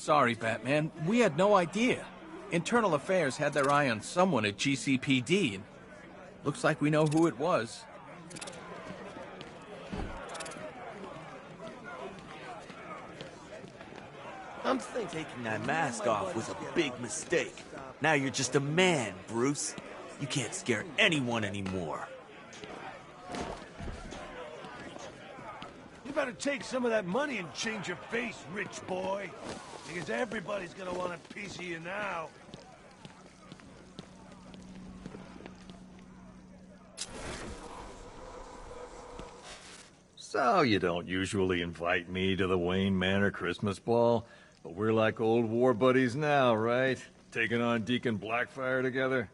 Sorry, Batman. We had no idea. Internal Affairs had their eye on someone at GCPD, and looks like we know who it was. I'm thinking taking that mask off was a big mistake. Now you're just a man, Bruce. You can't scare anyone anymore. You better take some of that money and change your face, rich boy. Because everybody's gonna want a piece of you now. So, you don't usually invite me to the Wayne Manor Christmas ball, but we're like old war buddies now, right? Taking on Deacon Blackfire together?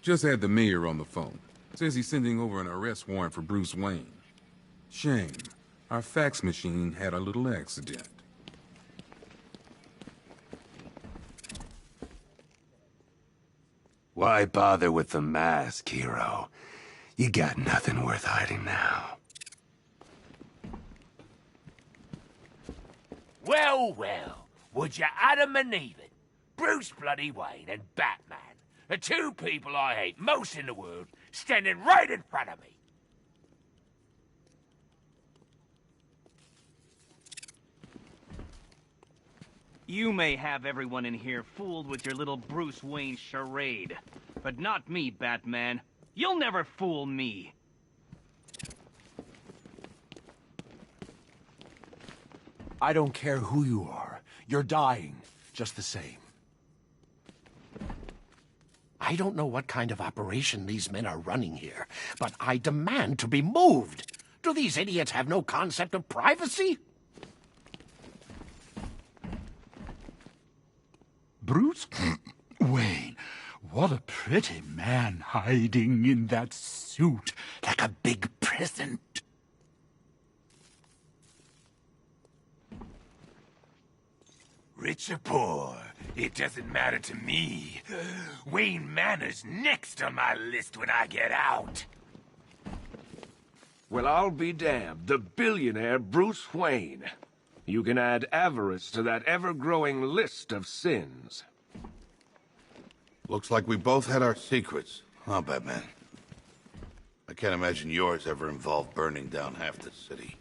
Just had the mayor on the phone. Says he's sending over an arrest warrant for Bruce Wayne. Shame. Our fax machine had a little accident. Why bother with the mask, hero? You got nothing worth hiding now. Well, well, would you Adam and Eve it? Bruce bloody Wayne and Batman, the two people I hate most in the world, standing right in front of me. You may have everyone in here fooled with your little Bruce Wayne charade, but not me, Batman. You'll never fool me. I don't care who you are. You're dying, just the same. I don't know what kind of operation these men are running here, but I demand to be moved. Do these idiots have no concept of privacy? Bruce Wayne, what a pretty man hiding in that suit, like a big present. Rich or poor, it doesn't matter to me. Wayne Manor's next on my list when I get out. Well, I'll be damned. The billionaire Bruce Wayne. You can add avarice to that ever-growing list of sins. Looks like we both had our secrets, huh, Batman? I can't imagine yours ever involved burning down half the city.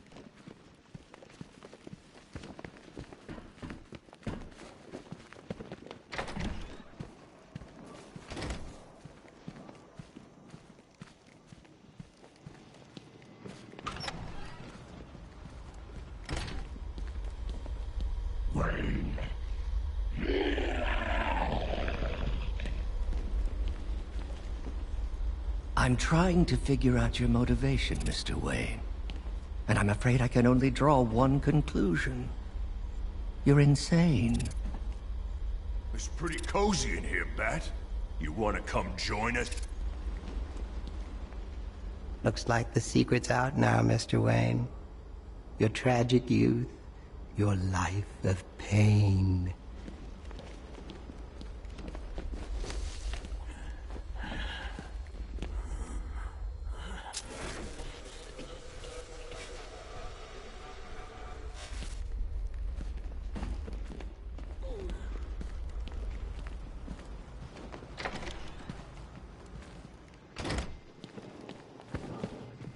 I'm trying to figure out your motivation, Mr. Wayne. And I'm afraid I can only draw one conclusion. You're insane. It's pretty cozy in here, Bat. You want to come join us? Looks like the secret's out now, Mr. Wayne. Your tragic youth, your life of pain.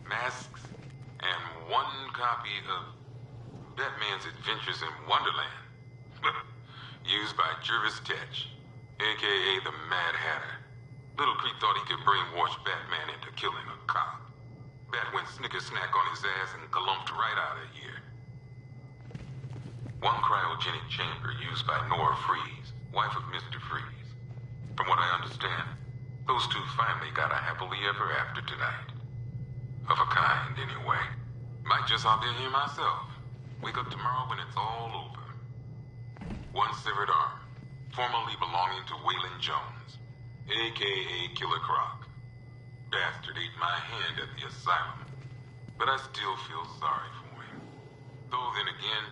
Masks and one copy of Batman's Adventures in Wonderland, used by Jervis Tetch, a.k.a. the Mad Hatter. Little Creep thought he could brainwash Batman into killing a cop. Bat went snicker-snack on his ass and galumped right out of here. One cryogenic chamber used by Nora Freeze, wife of Mr. Freeze. From what I understand, those two finally got a happily ever after tonight. Of a kind, anyway. Might just hop in here myself. Wake up tomorrow when it's all over. One severed arm, formerly belonging to Waylon Jones, a.k.a. Killer Croc. Bastard ate my hand at the asylum, but I still feel sorry for him. Though then again,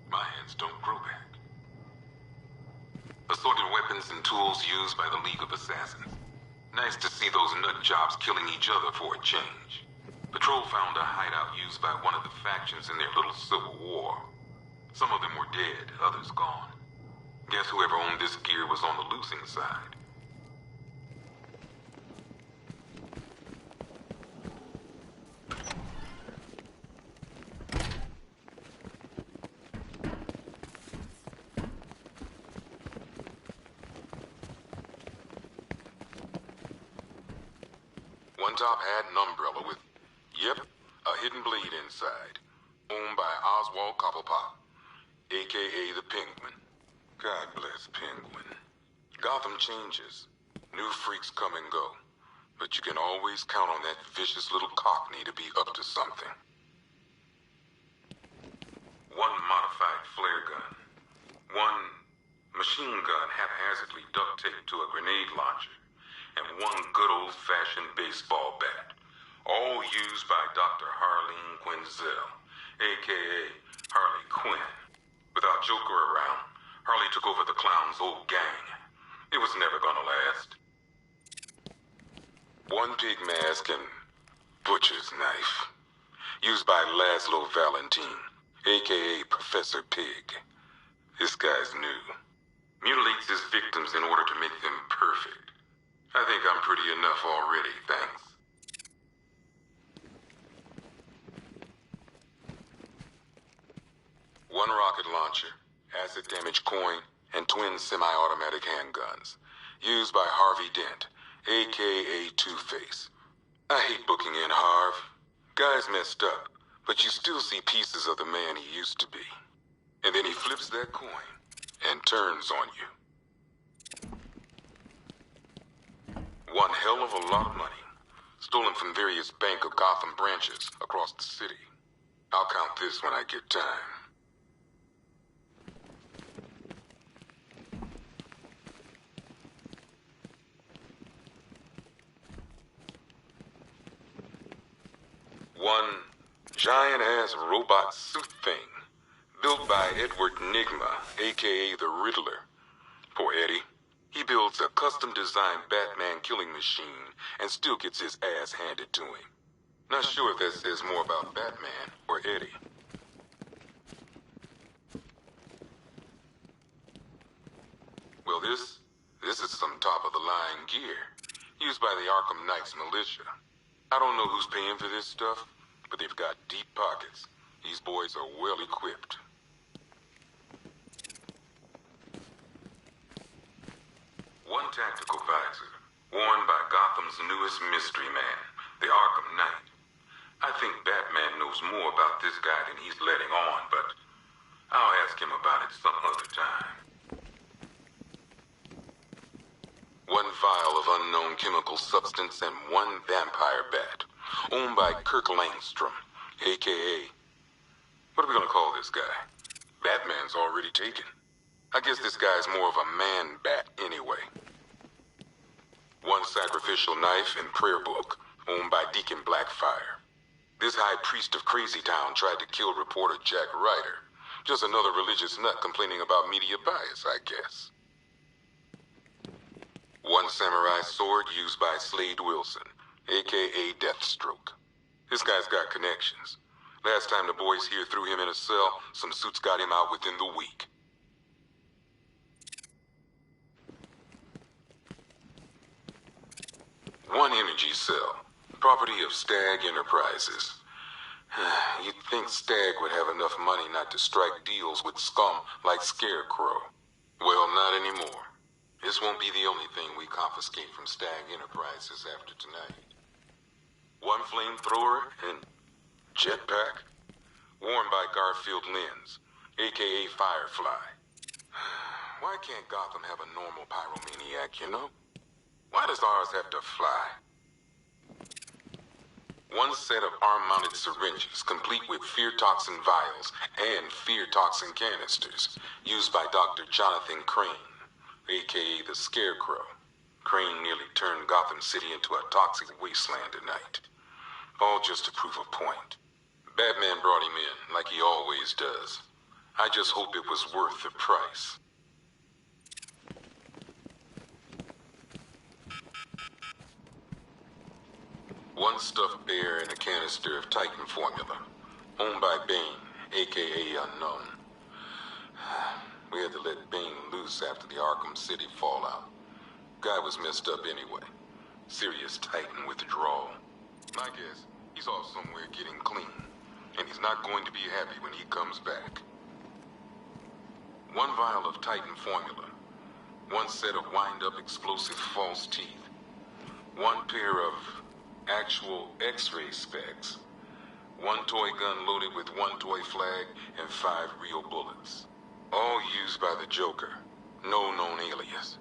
my hands don't grow back. Assorted weapons weapons and tools used by the League of Assassins. Nice to see those nut jobs killing each other for a change. Patrol found a hideout used by one of the factions in their little civil war. Some of them were dead, others gone. Guess whoever owned this gear was on the losing side. One top had an umbrella with, yep, a hidden blade inside. Owned by Oswald Cobblepot, a.k.a. the Penguin. God bless Penguin. Gotham changes. New freaks come and go. But you can always count on that vicious little cockney to be up to something. One modified flare gun. One machine gun haphazardly duct taped to a grenade launcher. And one good old-fashioned baseball bat, all used by Dr. Harleen Quinzel, a.k.a. Harley Quinn. Without Joker around, Harley took over the clown's old gang. It was never gonna last. One pig mask and butcher's knife, used by Laszlo Valentin, a.k.a. Professor Pig. This guy's new. Mutilates his victims in order to make them perfect. I think I'm pretty enough already, thanks. One rocket launcher, acid damage coin, and twin semi-automatic handguns. Used by Harvey Dent, a.k.a. Two-Face. I hate booking in Harv. Guy's messed up, but you still see pieces of the man he used to be. And then he flips that coin and turns on you. One hell of a lot of money, stolen from various Bank of Gotham branches across the city. I'll count this when I get time. One giant-ass robot suit thing, built by Edward Nygma, a.k.a. the Riddler. Poor Eddie. He builds a custom-designed Batman killing machine and still gets his ass handed to him. Not sure if that says more about Batman or Eddie. Well, this is some top-of-the-line gear, used by the Arkham Knights militia. I don't know who's paying for this stuff, but they've got deep pockets. These boys are well equipped. One tactical visor, worn by Gotham's newest mystery man, the Arkham Knight. I think Batman knows more about this guy than he's letting on, but I'll ask him about it some other time. One vial of unknown chemical substance and one vampire bat, owned by Kirk Langstrom, a.k.a. What are we gonna call this guy? Batman's already taken. I guess this guy's more of a man-bat anyway. One sacrificial knife and prayer book, owned by Deacon Blackfire. This high priest of Crazy Town tried to kill reporter Jack Ryder. Just another religious nut complaining about media bias, I guess. One samurai sword used by Slade Wilson, a.k.a. Deathstroke. This guy's got connections. Last time the boys here threw him in a cell, some suits got him out within the week. One energy cell, property of Stag Enterprises. You'd think Stag would have enough money not to strike deals with scum like Scarecrow. Well, not anymore. This won't be the only thing we confiscate from Stag Enterprises after tonight. One flamethrower and jetpack, worn by Garfield Lens, a.k.a. Firefly. Why can't Gotham have a normal pyromaniac, you know? Why does ours have to fly? One set of arm-mounted syringes, complete with fear toxin vials and fear toxin canisters, used by Dr. Jonathan Crane, a.k.a. the Scarecrow. Crane nearly turned Gotham City into a toxic wasteland tonight. All just to prove a point. Batman brought him in, like he always does. I just hope it was worth the price. One stuffed bear and a canister of Titan formula. Owned by Bane, a.k.a. Unknown. We had to let Bane loose after the Arkham City fallout. Guy was messed up anyway. Serious Titan withdrawal. My guess, he's off somewhere getting clean. And he's not going to be happy when he comes back. One vial of Titan formula. One set of wind-up explosive false teeth. One pair of actual X-ray specs. One toy gun loaded with one toy flag and 5 real bullets. All used by the Joker. No known alias.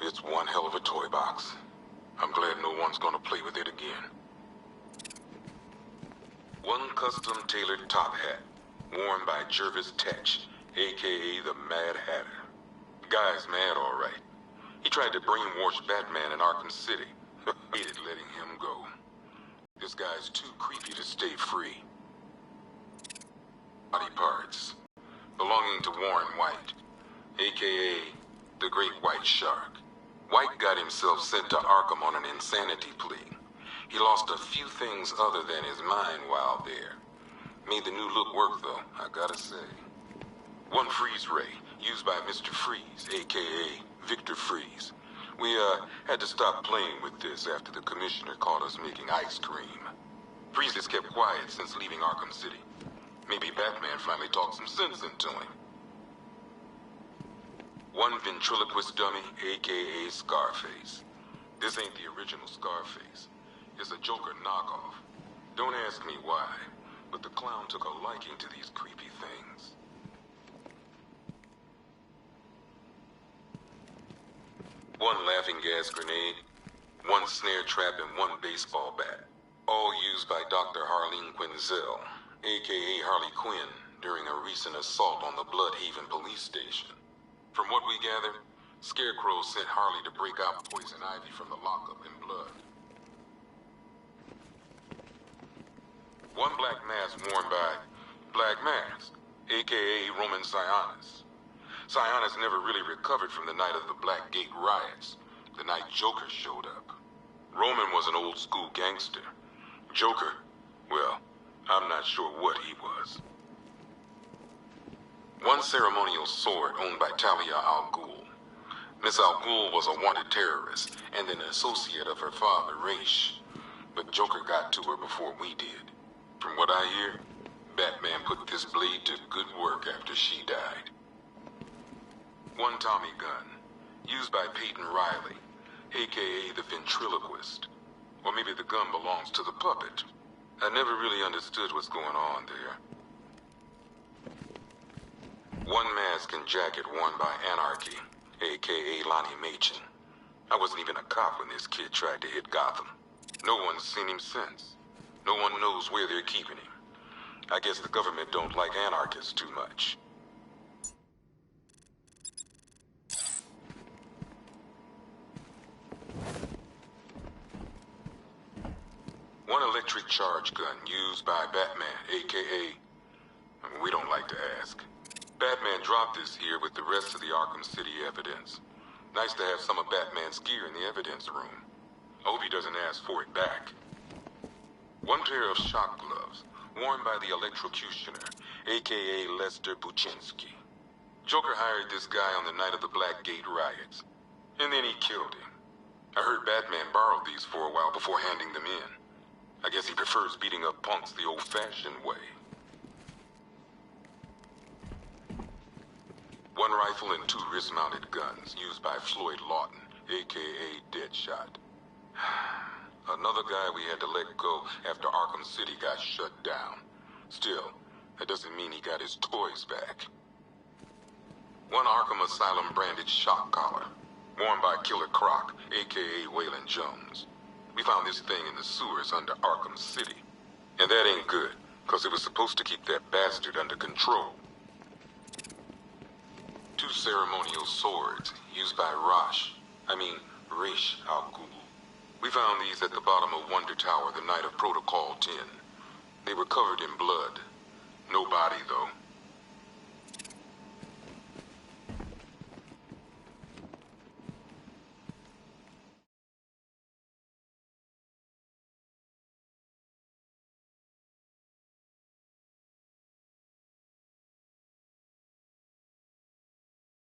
It's one hell of a toy box. I'm glad no one's gonna play with it again. One custom-tailored top hat, worn by Jervis Tetch, a.k.a. the Mad Hatter. The guy's mad, all right. He tried to brainwash Batman in Arkham City. Hated letting him go. This guy's too creepy to stay free. Body parts, belonging to Warren White, a.k.a. the Great White Shark. White got himself sent to Arkham on an insanity plea. He lost a few things other than his mind while there. Made the new look work, though, I gotta say. One freeze ray, used by Mr. Freeze, a.k.a. Victor Freeze. We, had to stop playing with this after the commissioner caught us making ice cream. Freeze has kept quiet since leaving Arkham City. Maybe Batman finally talked some sense into him. One ventriloquist dummy, a.k.a. Scarface. This ain't the original Scarface. It's a Joker knockoff. Don't ask me why, but the clown took a liking to these creepy things. One laughing gas grenade, one snare trap, and one baseball bat. All used by Dr. Harleen Quinzel, a.k.a. Harley Quinn, during a recent assault on the Bloodhaven police station. From what we gather, Scarecrow sent Harley to break out Poison Ivy from the lockup in Blood. One black mask worn by Black Mask, a.k.a. Roman Sionis. Sionis never really recovered from the night of the Black Gate riots, the night Joker showed up. Roman was an old-school gangster. Joker, well, I'm not sure what he was. One ceremonial sword owned by Talia al Ghul. Miss al Ghul was a wanted terrorist and an associate of her father, Raish. But Joker got to her before we did. From what I hear, Batman put this blade to good work after she died. One Tommy gun, used by Peyton Riley, a.k.a. the ventriloquist. Or maybe the gun belongs to the puppet. I never really understood what's going on there. One mask and jacket worn by Anarchy, a.k.a. Lonnie Machin. I wasn't even a cop when this kid tried to hit Gotham. No one's seen him since. No one knows where they're keeping him. I guess the government don't like anarchists too much. One electric charge gun used by Batman, a.k.a. We don't like to ask. Batman dropped this here with the rest of the Arkham City evidence. Nice to have some of Batman's gear in the evidence room. I hope he doesn't ask for it back. One pair of shock gloves, worn by the electrocutioner, a.k.a. Lester Buczynski. Joker hired this guy on the night of the Black Gate riots. And then he killed him. I heard Batman borrowed these for a while before handing them in. I guess he prefers beating up punks the old-fashioned way. One rifle and 2 wrist-mounted guns used by Floyd Lawton, a.k.a. Deadshot. Another guy we had to let go after Arkham City got shut down. Still, that doesn't mean he got his toys back. One Arkham Asylum branded shock collar, worn by Killer Croc, a.k.a. Waylon Jones. We found this thing in the sewers under Arkham City. And that ain't good, because it was supposed to keep that bastard under control. 2 ceremonial swords, used by Raish al Ghul. We found these at the bottom of Wonder Tower the night of Protocol 10. They were covered in blood. No body, though.